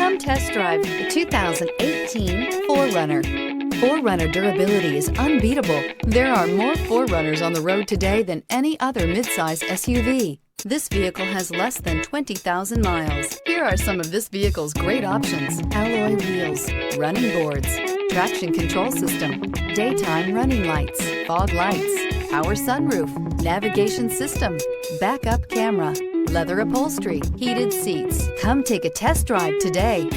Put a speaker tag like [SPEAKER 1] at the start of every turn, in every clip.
[SPEAKER 1] Come test drive the 2018 4Runner. 4Runner durability is unbeatable. There are more 4Runners on the road today than any other midsize SUV. This vehicle has less than 20,000 miles. Here are some of this vehicle's great options: alloy wheels, running boards, traction control system, daytime running lights, fog lights, power sunroof, navigation system, backup camera, leather upholstery, heated seats. Come take a test drive today.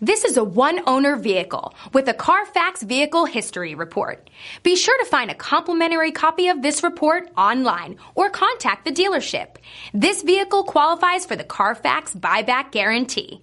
[SPEAKER 2] This is a one-owner vehicle with a Carfax Vehicle History Report. Be sure to find a complimentary copy of this report online or contact the dealership. This vehicle qualifies for the Carfax Buyback Guarantee.